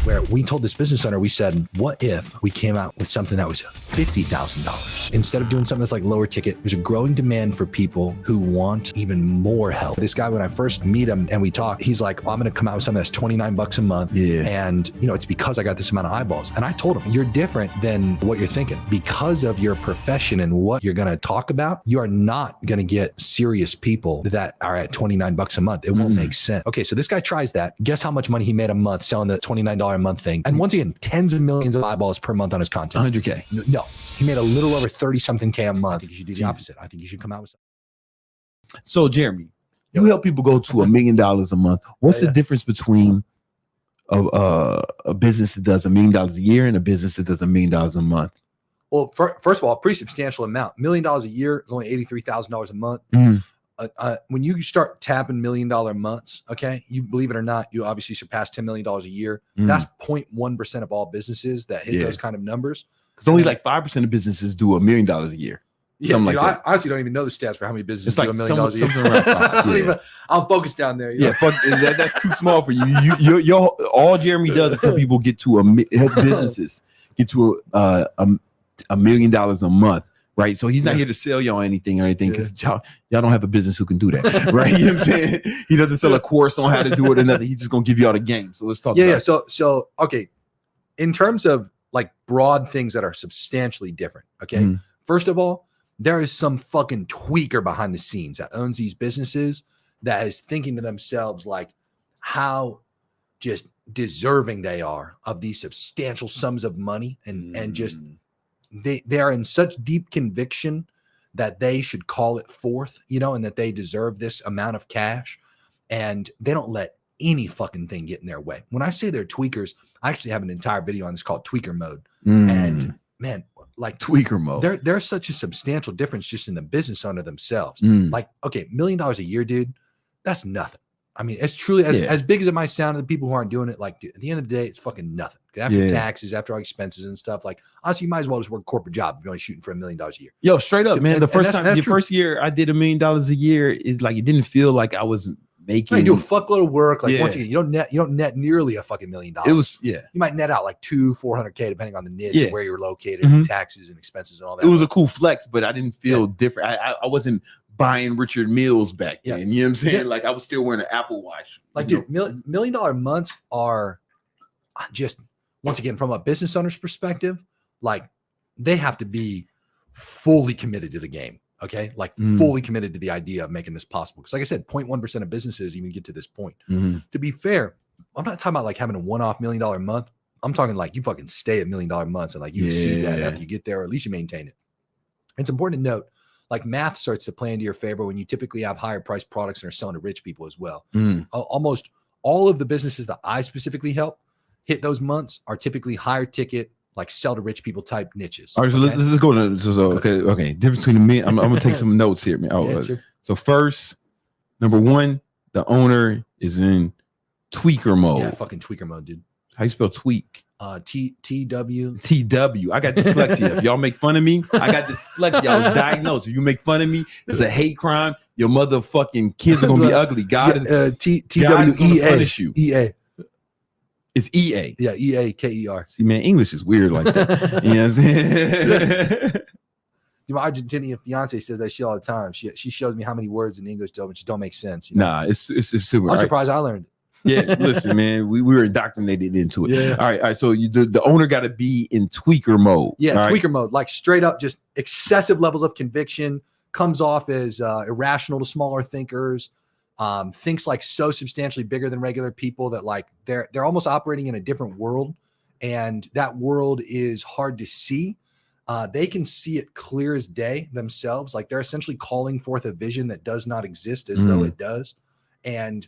where we told this business owner, we said, what if we came out with something that was $50,000? Instead of doing something that's like lower ticket, there's a growing demand for people who want even more help. This guy, when I first meet him and we talk, he's like, I'm going to come out with something that's $29 a month. Yeah. And it's because I got this amount of eyeballs. And I told him, you're different than what you're thinking. Because of your profession and what you're going to talk about, you are not going to get serious people that are at $29 a month. It won't make sense. Okay, so this guy tries that. Guess how much money he made a month selling the $29 a month thing? And once again, tens of millions of eyeballs per month on his content. 100K. No, he made a little over 30 something K a month. I think you should do the opposite. I think you should come out with something. So Jeremy, you help people go to $1 million a month. What's the difference between a business that does $1 million a year and a business that does $1 million a month? Well, first of all, a pretty substantial amount. $1 million a year is only $83,000 a month. When you start tapping $1 million months, okay, you believe it or not, you obviously surpass $10 million a year. That's 0.1% of all businesses that hit those kind of numbers. Because only like 5% of businesses do $1 million a year. Yeah, I honestly don't even know the stats for how many businesses do $1 million a year. Something around 5. I'm focused down there. Fuck, that's too small for you. All Jeremy does is help people get to help businesses get to $1 million a month. Right. So he's not here to sell y'all anything because y'all don't have a business who can do that. Right. You know what I'm saying? He doesn't sell a course on how to do it or nothing. He's just going to give y'all the game. So let's talk about it. So, okay. In terms of like broad things that are substantially different. Okay. First of all, there is some fucking tweaker behind the scenes that owns these businesses that is thinking to themselves like how just deserving they are of these substantial sums of money and just they are in such deep conviction that they should call it forth, and that they deserve this amount of cash, and they don't let any fucking thing get in their way. When I say they're tweakers, I actually have an entire video on this called Tweaker Mode. And man, like Tweaker Mode, there's such a substantial difference just in the business owner themselves. Like, okay, $1 million a year, dude, that's nothing. I mean, it's truly as big as it might sound to the people who aren't doing it. Like, dude, at the end of the day, it's fucking nothing. After taxes, after all expenses and stuff, like, honestly, you might as well just work a corporate job if you're only shooting for $1 million a year. Yo, straight up, man. The first year I did $1 million a year, is like it didn't feel like I was making. You do a fuckload of work. Like once again, you don't net nearly a fucking $1 million. It was You might net out like $400K depending on the niche and where you're located, and taxes and expenses and all that. It was a cool flex, but I didn't feel different. I wasn't buying Richard Milles back then. You know what I'm saying? Like I was still wearing an Apple Watch. Like, dude, $1 million months are just, once again, from a business owner's perspective, like they have to be fully committed to the game. Okay. Like fully committed to the idea of making this possible. Cause like I said, 0.1% of businesses even get to this point. To be fair, I'm not talking about like having a one-off $1 million month. I'm talking like you fucking stay at $1 million months and like you see that after you get there, or at least you maintain it. It's important to note, like math starts to play into your favor when you typically have higher priced products and are selling to rich people as well. Almost all of the businesses that I specifically help hit those months are typically higher ticket, like sell to rich people type niches. All right, so let's go to okay. Difference between me. I'm gonna take some notes here, man. Sure. So first, number one, the owner is in tweaker mode. Yeah, fucking tweaker mode, dude. How you spell tweak? T-W. T-W. I got dyslexia. If y'all make fun of me, I got dyslexia. I was diagnosed. If you make fun of me, it's a hate crime. Your motherfucking kids are gonna be ugly. God is T-W-E-A. punish you. E-A. It's E-A. Yeah, E-A-K-E-R. See, man, English is weird like that. You know what I'm saying? Dude, my Argentinian fiance says that shit all the time. She shows me how many words in English just don't make sense. Nah, it's super. I'm surprised I learned it. Yeah, listen, man, we were indoctrinated into it. Yeah. All right. So the owner got to be in tweaker mode. Yeah, tweaker mode, like straight up, just excessive levels of conviction, comes off as irrational to smaller thinkers. Thinks like so substantially bigger than regular people that like they're almost operating in a different world, and that world is hard to see. They can see it clear as day themselves. Like they're essentially calling forth a vision that does not exist as though it does, and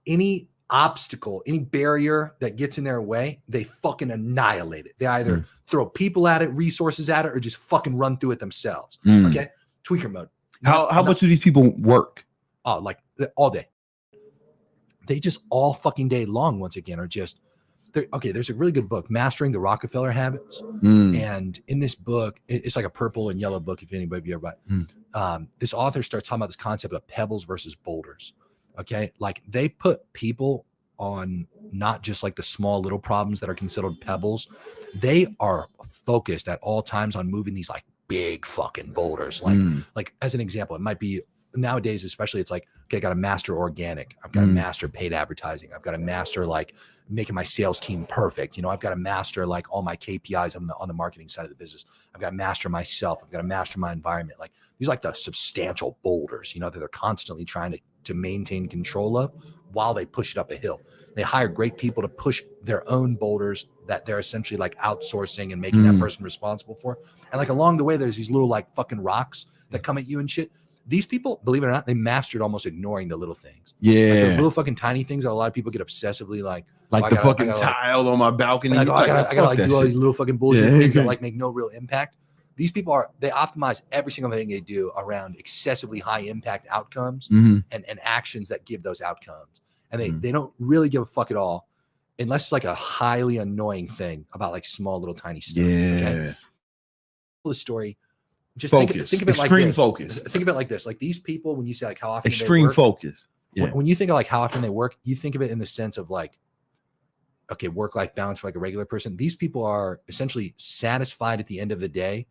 any obstacle, any barrier that gets in their way, they fucking annihilate it. They either throw people at it, resources at it, or just fucking run through it themselves. Okay, tweaker mode. How much do these people work? Oh, like all day. They just all fucking day long, once again, are just okay. There's a really good book, Mastering the Rockefeller Habits. And in this book, it's like a purple and yellow book, if anybody of you ever read. This author starts talking about this concept of pebbles versus boulders. Okay, like they put people on not just like the small little problems that are considered pebbles. They are focused at all times on moving these like big fucking boulders. Like as an example, it might be nowadays, especially it's like, okay, I got to master organic. I've got to master paid advertising. I've got to master like making my sales team perfect. You know, I've got to master like all my KPIs on the marketing side of the business. I've got to master myself. I've got to master my environment. Like these are like the substantial boulders, you know, that they're constantly trying to maintain control of while they push it up a hill. They hire great people to push their own boulders that they're essentially like outsourcing and making that person responsible for. And like along the way, there's these little like fucking rocks that come at you and shit. These people, believe it or not, they mastered almost ignoring the little things. Yeah. Like those little fucking tiny things that a lot of people get obsessively like the fucking tile on my balcony. Like, I gotta like do all these little fucking bullshit things that like make no real impact. These people they optimize every single thing they do around excessively high impact outcomes and actions that give those outcomes. And they don't really give a fuck at all unless it's like a highly annoying thing about like small little tiny stuff. Yeah. Okay? The story. Just focus. Think of it extreme like this. focus. Think of it like this. Like these people, when you say like how often extreme they work, focus. Yeah. When you think of like how often they work, you think of it in the sense of like, okay, work-life balance for like a regular person. These people are essentially satisfied at the end of the day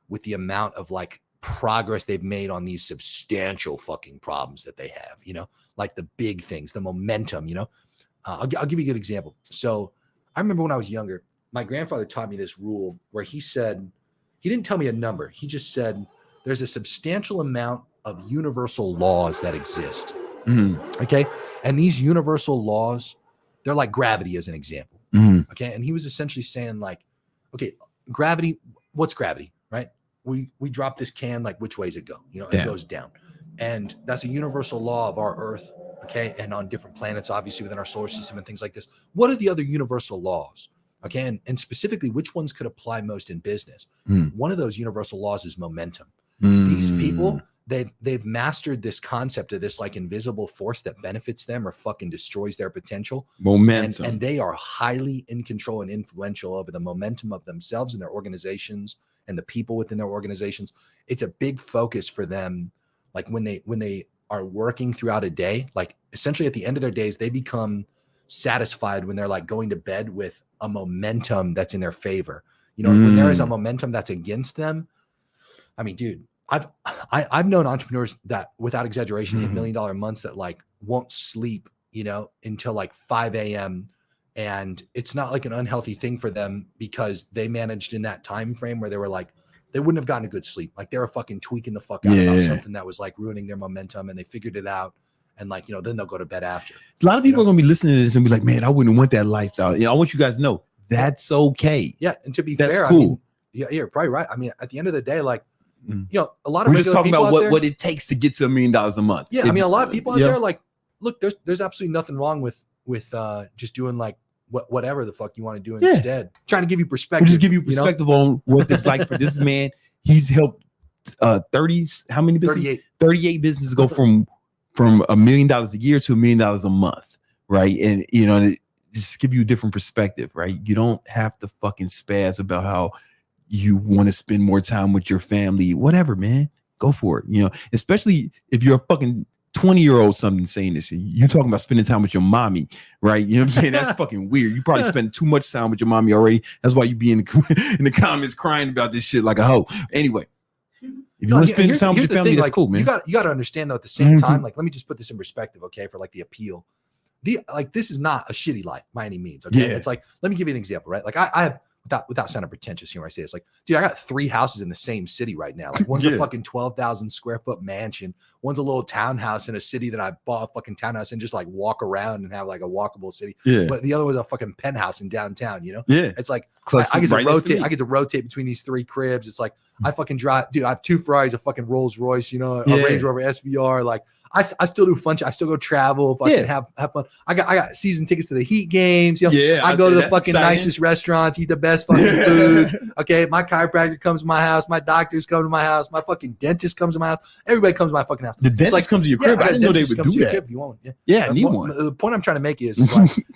with the amount of like progress they've made on these substantial fucking problems that they have, you know, like the big things, the momentum, you know. I'll give you a good example. So I remember when I was younger, my grandfather taught me this rule where he said, he didn't tell me a number. He just said, there's a substantial amount of universal laws that exist. Okay. And these universal laws, they're like gravity as an example. Okay. And he was essentially saying like, okay, gravity, what's gravity, right? We drop this can, like which way does it go? You know, it goes down. And that's a universal law of our Earth. Okay. And on different planets, obviously within our solar system and things like this. What are the other universal laws? Okay. And specifically, which ones could apply most in business? One of those universal laws is momentum. These people, they've mastered this concept of this like invisible force that benefits them or fucking destroys their potential. Momentum. And they are highly in control and influential over the momentum of themselves and their organizations and the people within their organizations. It's a big focus for them. Like when they are working throughout a day, like essentially at the end of their days, they become satisfied when they're like going to bed with a momentum that's in their favor. You know, when there is a momentum that's against them. I mean, dude, I've known entrepreneurs that without exaggeration, $8 million months that like won't sleep, you know, until like 5 a.m. And it's not like an unhealthy thing for them because they managed in that time frame where they were like, they wouldn't have gotten a good sleep. Like they were fucking tweaking the fuck out about something that was like ruining their momentum and they figured it out. And like, you know, then they'll go to bed after. A lot of people are going to be listening to this and be like, man, I wouldn't want that lifestyle. You know, I want you guys to know that's okay. Yeah. And to be that's fair, cool. I mean, yeah, you're probably right. I mean, at the end of the day, like, you know, a lot of we're just talking about what it takes to get to $1 million a month. Yeah. I mean, a lot of people out there, like, look, there's absolutely nothing wrong with just doing like whatever the fuck you want to do instead. Trying to give you perspective. We'll just give you perspective on what it's like for this man. He's helped 30, how many businesses? 38 businesses go from $1 million a year to $1 million a month, right? And you know, just give you a different perspective, right? You don't have to fucking spaz about how you want to spend more time with your family, whatever, man. Go for it. You know, especially if you're a fucking 20-year-old something saying this, you talking about spending time with your mommy, right? You know what I'm saying? That's fucking weird. You probably spend too much time with your mommy already. That's why you be in the comments crying about this shit like a hoe. Anyway, if you want to spend time with your family, that's cool, man. You got to understand though, at the same time, like, let me just put this in perspective, okay, for like the appeal. Like this is not a shitty life by any means. Okay. It's like, let me give you an example, right? Like I have, without sounding pretentious here when I say this, like, dude, I got 3 houses in the same city right now. Like one's a fucking 12,000 square foot mansion. One's a little townhouse in a city that I bought a fucking townhouse and just like walk around and have like a walkable city. But the other was a fucking penthouse in downtown, you know? It's like, I get to rotate between these 3 cribs. It's like, I fucking drive, dude, I have 2 Ferraris, a fucking Rolls Royce, you know, a Range Rover SVR. Like, I still do fun. I still go travel. If I can have fun. I got season tickets to the Heat games. You know? I go to the fucking nicest restaurants, eat the best fucking food. Okay, my chiropractor comes to my house. My doctors come to my house. My fucking dentist comes to my house. Everybody comes to my fucking house. The dentist comes to your crib. I didn't know they would do that. If you want, I need one. The point I'm trying to make is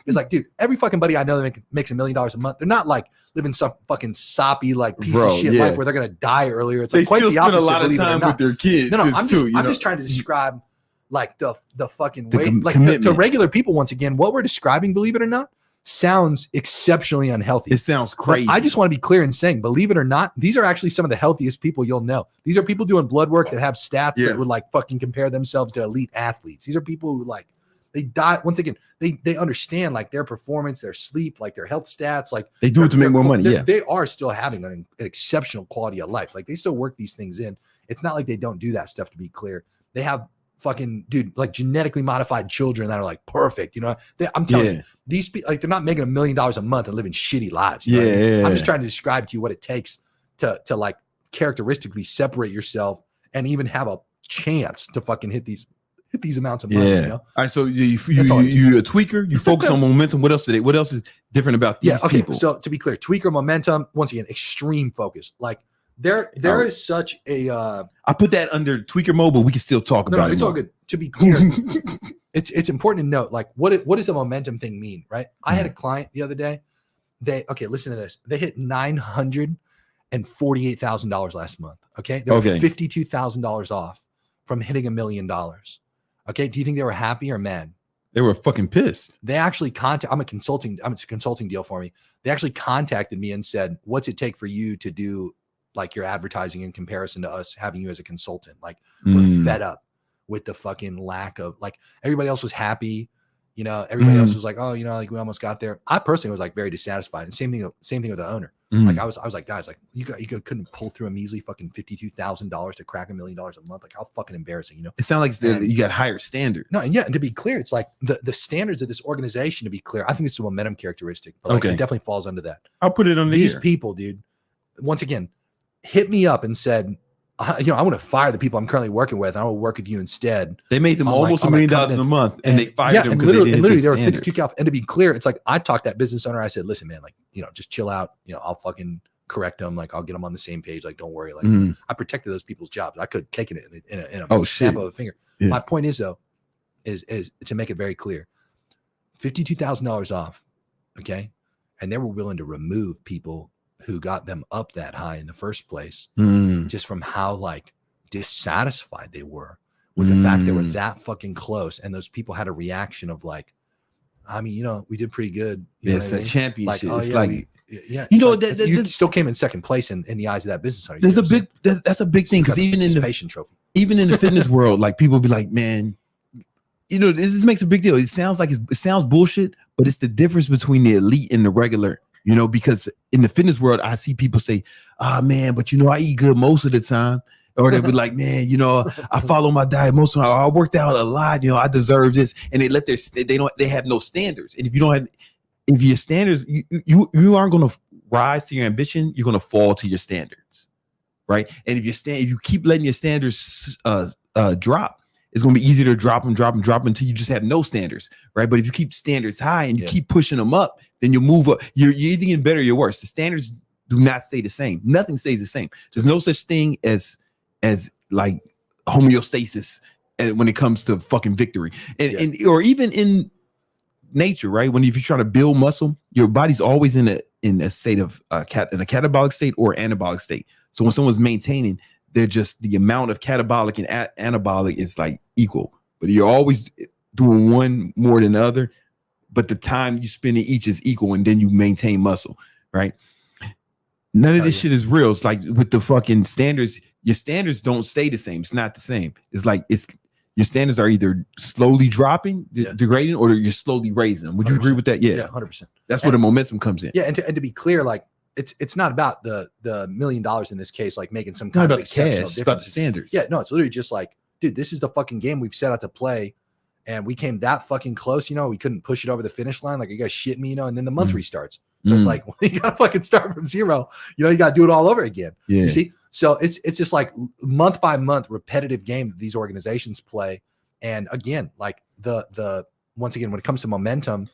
like, dude, every fucking buddy I know that makes $1 million a month. They're not like living some fucking soppy like piece of shit life where they're gonna die earlier. It's like they quite still the opposite. Spend a lot of time with their kids. No, I'm just trying to describe like the fucking The way, like commitment. to regular people. Once again, what we're describing, believe it or not, sounds exceptionally unhealthy. It sounds crazy. But I just want to be clear in saying, believe it or not, these are actually some of the healthiest people you'll know. These are people doing blood work that have stats that would like fucking compare themselves to elite athletes. These are people who like they die. Once again, they understand like their performance, their sleep, like their health stats, like they do it to make more money. Yeah, they are still having an exceptional quality of life. Like they still work these things in. It's not like they don't do that stuff. To be clear, they have fucking like genetically modified children that are like perfect. You know, I'm telling you, these people like they're not making $1 million a month and living shitty lives. You know what I mean? I'm just trying to describe to you what it takes to like characteristically separate yourself and even have a chance to fucking hit these amounts of money. You know? All right. So you a tweaker. You focus on momentum. What else today? What else is different about these people? So to be clear, tweaker, momentum. Once again, extreme focus. Like there is such a. I put that under tweaker mode, but we can still talk about it. It's all good. To be clear, it's important to note like what does the momentum thing mean, right? I had a client the other day. Listen to this. They hit $948,000 last month. Okay, they were $52,000 off from hitting $1 million. Okay, do you think they were happy or mad? They were fucking pissed. They actually it's a consulting deal for me. They actually contacted me and said, "What's it take for you to do like your advertising in comparison to us having you as a consultant? Like we're fed up with the fucking lack of like everybody else was happy, you know, everybody else was like, oh, you know, like we almost got there. I personally was like very dissatisfied. And same thing with the owner. Like I was like, guys, like you couldn't pull through a measly fucking $52,000 to crack $1 million a month. Like how fucking embarrassing, you know? It sounds like you got higher standards. No, and to be clear, it's like the standards of this organization, to be clear, I think it's a momentum characteristic, but like it definitely falls under that. I'll put it under these people, dude. Once again, hit me up and said, I want to fire the people I'm currently working with. I want to work with you instead. They made them almost $1 million a month, and they fired them because literally they were 52K. And to be clear, it's like I talked that business owner. I said, listen, man, like just chill out. I'll fucking correct them. Like I'll get them on the same page. Like don't worry. Like I protected those people's jobs. I could have taken it in a snap of a finger. Yeah. My point is though, is to make it very clear, $52,000 off. Okay, and they were willing to remove people who got them up that high in the first place, just from how like dissatisfied they were with the fact they were that fucking close. And those people had a reaction of like, I mean, we did pretty good. It's a championship. Like, it's like, you still came in second place in the eyes of that business owner. That's a big thing. Cause even in the fitness world, like people be like, man, this makes a big deal. It sounds like it sounds bullshit, but it's the difference between the elite and the regular. Because in the fitness world, I see people say, man, but I eat good most of the time. Or they be like, man, I follow my diet most of the time. I worked out a lot. I deserve this. And they have no standards. And if your standards, you aren't going to rise to your ambition, you're going to fall to your standards. Right. And if you keep letting your standards drop, it's going to be easier to drop them until you just have no standards, right? But if you keep standards high and you keep pushing them up, then you'll move up. You're either getting better or you're worse. The standards do not stay the same. Nothing stays the same. There's no such thing as like homeostasis when it comes to fucking victory, and or even in nature, right? If you're trying to build muscle, your body's always in a state of in a catabolic state or anabolic state. So when someone's maintaining, they're just the amount of catabolic and anabolic is like equal, but you're always doing one more than the other, but the time you spend in each is equal, and then you maintain muscle, right? None of this shit is real. It's like with the fucking standards, your standards don't stay the same. It's not the same. It's like your standards are either slowly dropping, degrading, or you're slowly raising them. Would you agree with that? Yeah, 100%. That's where the momentum comes in. Yeah, and to be clear, like it's not about the $1 million in this case, like making some kind of exceptional difference. It's about the standards. Yeah, no, it's literally just like, dude, this is the fucking game we've set out to play, and we came that fucking close. We couldn't push it over the finish line. Like you guys shit me, and then the month restarts. So it's like you gotta fucking start from zero. You gotta do it all over again. Yeah. You see, so it's just like month by month repetitive game that these organizations play. And again, like the once again, when it comes to momentum,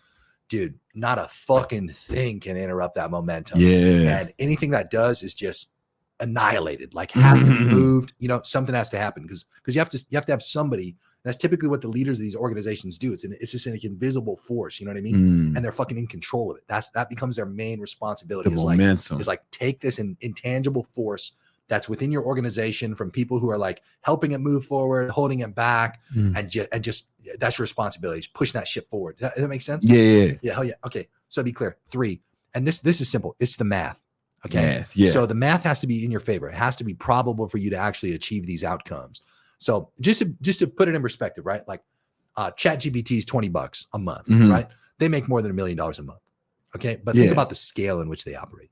dude, not a fucking thing can interrupt that momentum. Yeah. And anything that does is just annihilated, like has to be moved. Something has to happen because you have to have somebody. That's typically what the leaders of these organizations do. It's just an invisible force, you know what I mean? And they're fucking in control of it. That becomes their main responsibility. Is like take this intangible force that's within your organization from people who are like helping it move forward, holding it back, and just that's your responsibility. Is pushing that shit forward. Does that make sense? Yeah. Hell yeah. Okay. So be clear. 3, and this is simple. It's the math. Okay. Math, yeah. So the math has to be in your favor. It has to be probable for you to actually achieve these outcomes. So just to put it in perspective, right? Like ChatGPT is $20 a month, right? They make more than $1 million a month. Okay. But think about the scale in which they operate.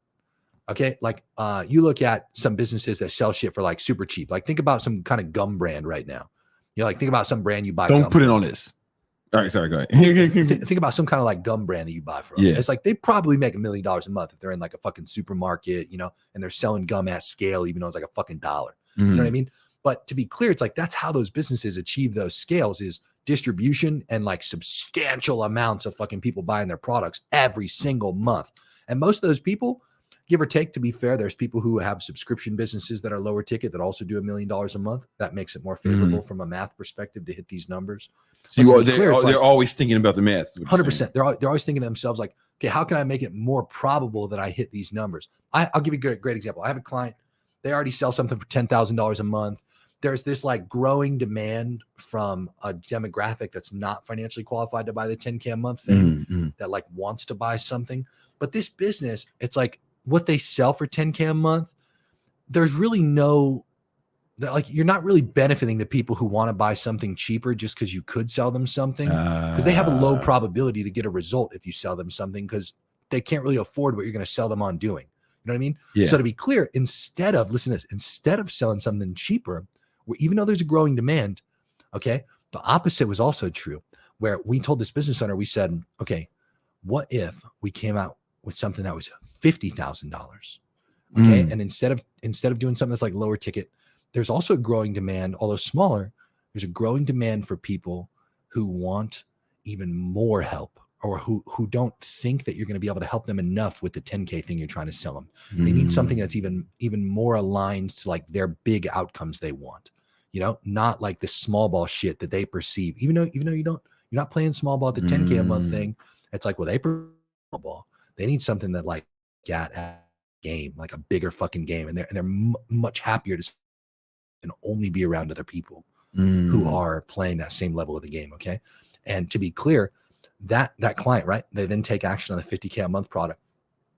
Okay. Like you look at some businesses that sell shit for like super cheap. Like think about some kind of gum brand right now. You know, like think about some brand you buy. Don't gum put from. it on this. All right. Sorry. Go ahead. Think about some kind of like gum brand that you buy from. Yeah. It's like they probably make $1 million a month if they're in like a fucking supermarket, you know, and they're selling gum at scale, even though it's like a fucking dollar. You know what I mean? But to be clear, it's like that's how those businesses achieve those scales is distribution and like substantial amounts of fucking people buying their products every single month. And most of those people, give or take, to be fair, there's people who have subscription businesses that are lower ticket that also do $1 million a month. That makes it more favorable from a math perspective to hit these numbers. So they're always thinking about the math. 100%. They're always thinking to themselves like, okay, how can I make it more probable that I hit these numbers? I'll give you a great example. I have a client. They already sell something for $10,000 a month. There's this like growing demand from a demographic that's not financially qualified to buy the 10K a month thing that like wants to buy something. But this business, it's like what they sell for 10K a month. There's really no, like you're not really benefiting the people who want to buy something cheaper just because you could sell them something because they have a low probability to get a result if you sell them something because they can't really afford what you're going to sell them on doing. You know what I mean? Yeah. So to be clear, instead of selling something cheaper, even though there's a growing demand, okay, the opposite was also true where we told this business owner, we said, okay, what if we came out with something that was $50,000? Okay. And instead of doing something that's like lower ticket, there's also a growing demand, although smaller, there's a growing demand for people who want even more help or who don't think that you're going to be able to help them enough with the 10K thing you're trying to sell them. They need something that's even more aligned to like their big outcomes they want, you know, not like the small ball shit that they perceive, even though you're not playing small ball at the 10K a month thing. It's like, well, they perceive small ball. They need something that like got a game, like a bigger fucking game. And they're much happier to and only be around other people who are playing that same level of the game. Okay. And to be clear, that client, right? They then take action on the 50K a month product.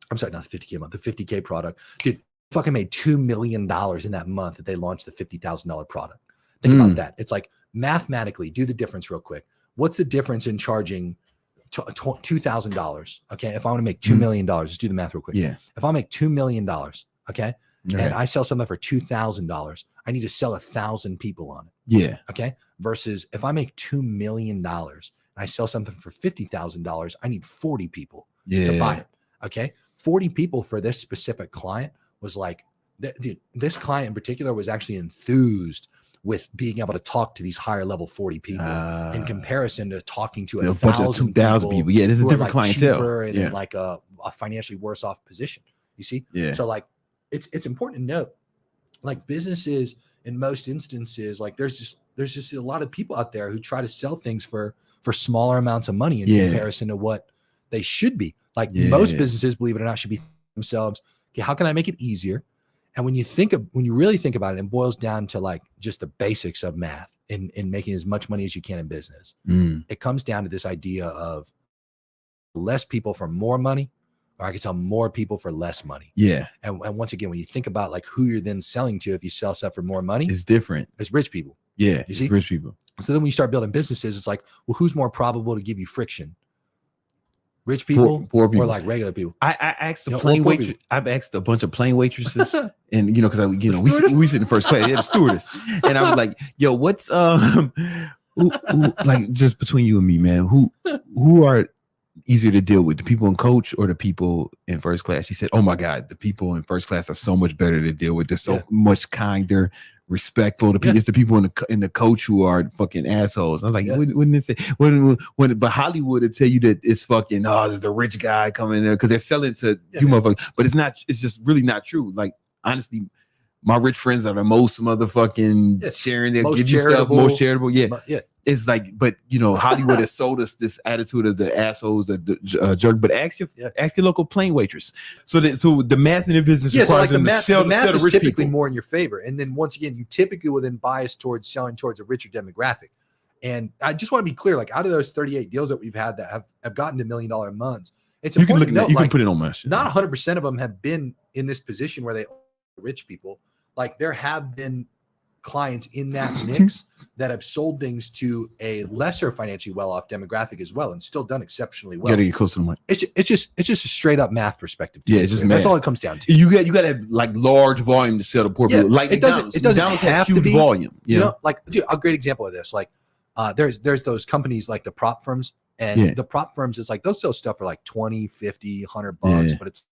I'm sorry, not the 50K a month, the 50K product. Dude, fucking made $2 million in that month that they launched the $50,000 product. Think about that. It's like mathematically, do the difference real quick. What's the difference in charging $2,000? Okay. If I want to make $2 million, just do the math real quick. Yeah. If I make $2 million, okay, and I sell something for $2,000, I need to sell 1,000 people on it. Yeah. Okay. Versus if I make $2 million and I sell something for $50,000, I need 40 people to buy it. Okay. 40 people for this specific client was like, dude, this client in particular was actually enthused with being able to talk to these higher level 40 people in comparison to talking to a bunch of 2,000 people. Yeah. This is a different like clientele. And in like a financially worse off position. You see? Yeah. So like, it's important to note, like businesses in most instances, like there's just a lot of people out there who try to sell things for smaller amounts of money in comparison to what they should be. Like most businesses, believe it or not, should be themselves. Okay, how can I make it easier? And when you really think about it, it boils down to like just the basics of math in making as much money as you can in business. It comes down to this idea of less people for more money, or I can sell more people for less money. Yeah. And once again, when you think about like who you're then selling to, if you sell stuff for more money, it's different. It's rich people. Yeah. You see? Rich people. So then when you start building businesses, it's like, well, who's more probable to give you friction? Rich people, poor people, or like regular people? I asked a plain waitress. I've asked a bunch of plain waitresses, and because we sit in first class. Yeah, the stewardess, and I was like, "Yo, what's who, like just between you and me, man? Who are easier to deal with, the people in coach or the people in first class?" She said, "Oh my God, the people in first class are so much better to deal with. They're so much kinder, respectful. It's the people in the coach who are fucking assholes." I was like, wouldn't it say but Hollywood would tell you that it's fucking there's the rich guy coming in there because they're selling to you motherfuckers, but it's not. It's just really not true. Like honestly, my rich friends are the most motherfucking sharing. They give you stuff, most charitable. it's like, but Hollywood has sold us this attitude of the assholes, the jerk. But ask your local plane waitress. So the math in the business requires them to sell the rich typically people. more in your favor. And then once again, you typically will then bias towards selling towards a richer demographic. And I just want to be clear, like out of those 38 deals that we've had that have gotten to $1 million months, it's important to note, you can put it on my shit. Not 100% of them have been in this position where they own rich people. Like there have been clients in that mix that have sold things to a lesser financially well-off demographic as well and still done exceptionally well. You gotta get close to the money. It's just a straight up math perspective. Yeah, it's just that's all it comes down to. You got to have like large volume to sell to poor people. Like it doesn't have huge to be volume. You know, like dude, a great example of this. Like there's those companies like the prop firms, and the prop firms is like they'll sell stuff for like 20, 50, $100, but it's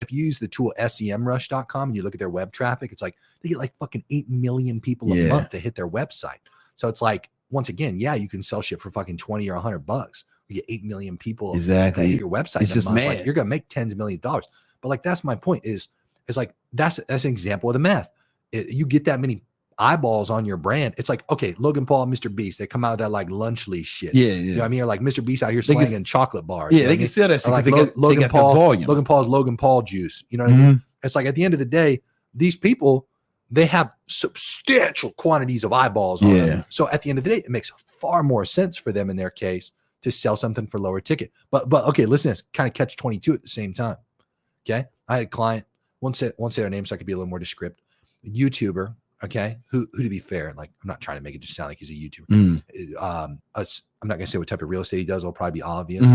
if you use the tool semrush.com and you look at their web traffic, it's like they get like fucking 8 million people a month that hit their website. So it's like, once again, you can sell shit for fucking 20 or $100. You get 8 million people that hit your website. It's just month. mad. Like, you're gonna make tens of millions of dollars. But like that's my point. Is like that's an example of the math. You get that many eyeballs on your brand. It's like, okay, Logan Paul and Mr. Beast, they come out of that like lunch leash shit. You know what I mean? Or like Mr. Beast out here slanging chocolate bars. Yeah, they can sell that shit. Like Logan Paul, Logan Paul's Logan Paul juice. You know what I mean? It's like at the end of the day, these people, they have substantial quantities of eyeballs on them. So at the end of the day, it makes far more sense for them in their case to sell something for lower ticket. But okay, listen to this, kind of catch 22 at the same time. Okay. I had a client, won't say their name so I could be a little more descriptive. YouTuber. Okay. Who to be fair, like I'm not trying to make it just sound like he's a YouTuber. I'm not gonna say what type of real estate he does, it'll probably be obvious.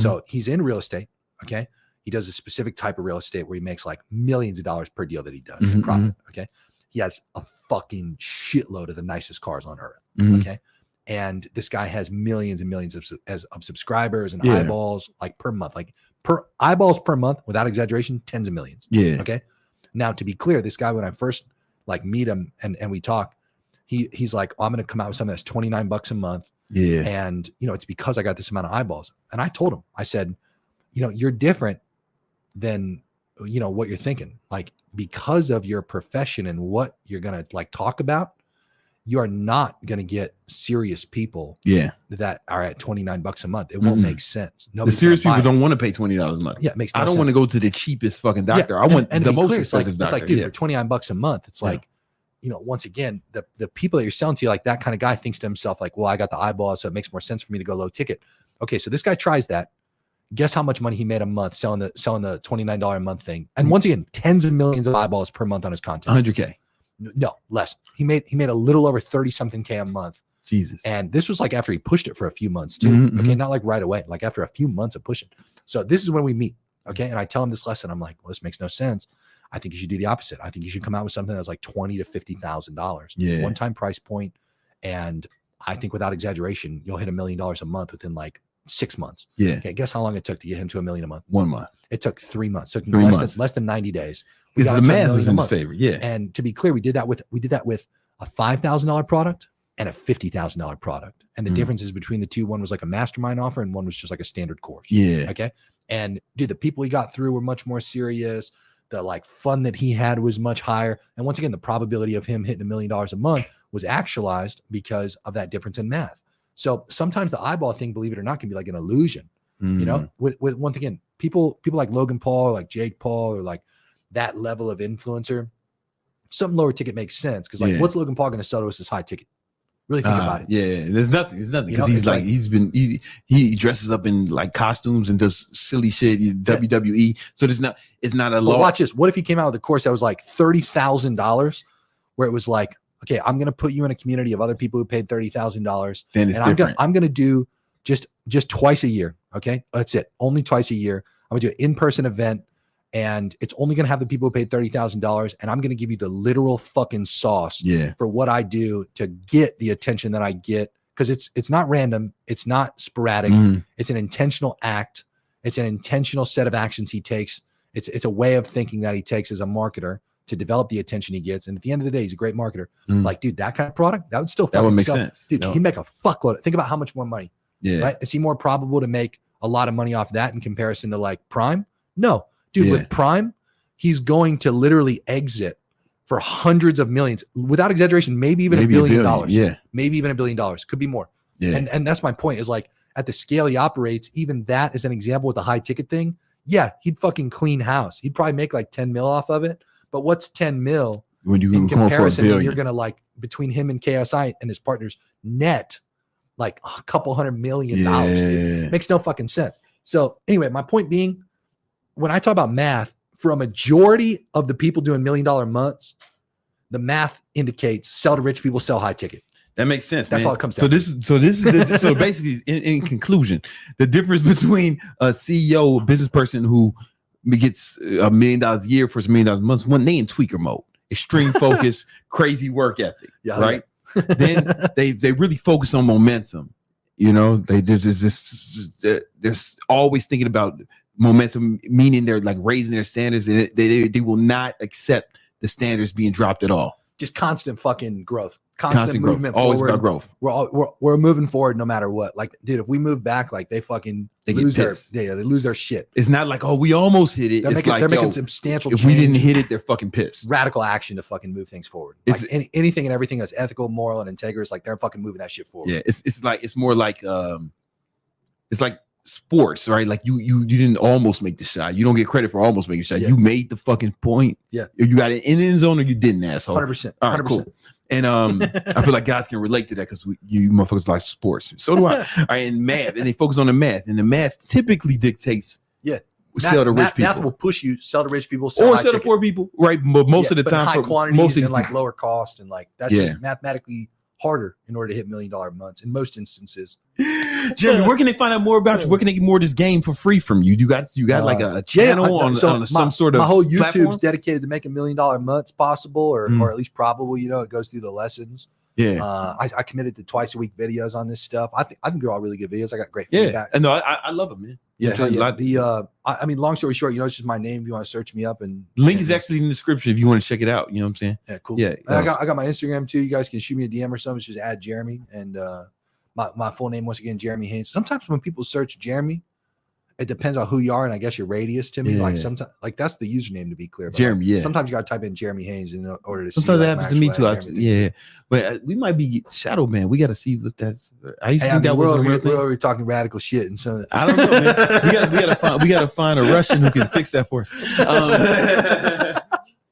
So he's in real estate. Okay. He does a specific type of real estate where he makes like millions of dollars per deal that he does profit. Okay. He has a fucking shitload of the nicest cars on earth. Okay. And this guy has millions and millions of subscribers and eyeballs like per month, like per eyeballs per month, without exaggeration, tens of millions. Okay. Now, to be clear, this guy, when I first like meet him and we talk, he's like, oh, I'm going to come out with something that's $29 a month. And it's because I got this amount of eyeballs. And I told him, I said, you're different than, what you're thinking, like because of your profession and what you're going to like talk about, you are not going to get serious people that are at $29 a month. It won't make sense. The serious people don't want to pay $20 a month. Yeah, it makes no I don't sense. want to go to the cheapest fucking doctor. I want the most expensive doctor. It's like, dude, for $29 a month, it's like, once again, the people that you're selling to, like that kind of guy thinks to himself, like, well, I got the eyeballs, so it makes more sense for me to go low ticket. Okay, so this guy tries that. Guess how much money he made a month selling the $29 a month thing? And once again, tens of millions of eyeballs per month on his content. 100K. No, less. He made a little over 30 something K a month. Jesus. And this was like after he pushed it for a few months too. Okay, not like right away, like after a few months of pushing. So this is when we meet. Okay, and I tell him this lesson. I'm like, well, this makes no sense. I think you should do the opposite. I think you should come out with something that's like $20,000 to $50,000, one-time price point. And I think without exaggeration, you'll hit $1 million a month within like 6 months. Okay, guess how long it took to get him to $1 million a month? 1 month. It took 3 months. It took less than 90 days. Because the math was in his favor. And to be clear, we did that with a $5,000 product and a $50,000 product. And the differences between the two, one was like a mastermind offer and one was just like a standard course. Okay. And dude, the people he got through were much more serious. The like fun that he had was much higher. And once again, the probability of him hitting $1 million a month was actualized because of that difference in math. So sometimes the eyeball thing, believe it or not, can be like an illusion. With once again, people like Logan Paul, or like Jake Paul, or like that level of influencer, something lower ticket makes sense. Cause like, what's Logan Paul going to sell to us as high ticket? Really think about it. There's nothing. Because he's like, he dresses up in like costumes and does silly shit, WWE. So it's not a lot. Watch this. What if he came out with a course that was like $30,000, where it was like, okay, I'm going to put you in a community of other people who paid $30,000. Then it's different. I'm going to do just twice a year. Okay. That's it. Only twice a year. I'm going to do an in-person event. And it's only going to have the people who paid $30,000. And I'm going to give you the literal fucking sauce for what I do to get the attention that I get. Because it's not random. It's not sporadic. It's an intentional act. It's an intentional set of actions he takes. It's a way of thinking that he takes as a marketer to develop the attention he gets. And at the end of the day, he's a great marketer. Like, dude, that kind of product, that would still make sense. Dude, he'd make a fuckload. Think about how much more money. Right? Is he more probable to make a lot of money off that in comparison to like Prime? No. Dude, with Prime, he's going to literally exit for hundreds of millions, without exaggeration, maybe even $1 billion. Yeah. Maybe even $1 billion. Could be more. Yeah. And that's my point, is like, at the scale he operates, even that is an example with the high ticket thing. Yeah, he'd fucking clean house. He'd probably make like 10 mil off of it. But what's 10 mil when you in comparison? You're $1 gonna, like, between him and KSI and his partners, net like a couple $100 million. Dude. Makes no fucking sense. So anyway, my point being, when I talk about math, for a majority of the people doing $1 million months, the math indicates sell to rich people, sell high ticket. That makes sense. That's man. all it comes down to. So basically, in conclusion, the difference between a CEO, a business person who gets $1 million a year for $1 million a month, when they in tweaker mode, extreme focus, crazy work ethic, right? Then they really focus on momentum. You know, they're always thinking about momentum, meaning they're like raising their standards, and they will not accept the standards being dropped at all. Just constant fucking growth, constant movement growth. Always forward. about growth. We're moving forward no matter what. Like, dude, if we move back, like, they lose their shit. It's not like, oh, we almost hit it. They're making substantial. If we didn't hit it, they're fucking pissed. Radical action to fucking move things forward. Like, anything and everything that's ethical, moral, and integrous, like, they're fucking moving that shit forward. Yeah, it's more like it's like sports, right? Like you didn't almost make the shot. You don't get credit for almost making a shot. Yeah. You made the fucking point. Yeah. You got it in the end zone or you didn't, asshole. 100%. All right, cool. And I feel like guys can relate to that because you motherfuckers like sports. So do I. All right, and math, and they focus on the math, and the math typically dictates. Yeah. Sell to rich people. Math will push you sell to rich people, or sell to poor people, right? But most of the time, high quantities and like lower cost, and like that's just mathematically harder in order to hit $1 million months in most instances. Jeremy, where can they find out more about you? Where can they get more of this game for free from you? You got like a channel on some sort of my whole YouTube's platform? dedicated to making $1 million months possible, or at least probable. You know, it goes through the lessons. Yeah, I committed to twice a week videos on this stuff. I think they're all really good videos. I got great feedback. And no, I love them, man. Yeah. I mean, long story short, you know, it's just my name. If you want to search me up, and link is actually in the description if you want to check it out. You know what I'm saying? Yeah, cool. Yeah, I got my Instagram too. You guys can shoot me a DM or something. It's just add Jeremy, and my full name once again, Jeremy Haynes. Sometimes when people search Jeremy, it depends on who you are and I guess your radius to me. Like sometimes, like that's the username to be clear. But Jeremy, like, sometimes you gotta type in Jeremy Haynes in order to. Sometimes see, that happens to me too. But we might be shadow man. We got to see what that's. I used to think that was a real thing. We're talking radical shit, and so I don't know, man. We gotta find a Russian who can fix that for us.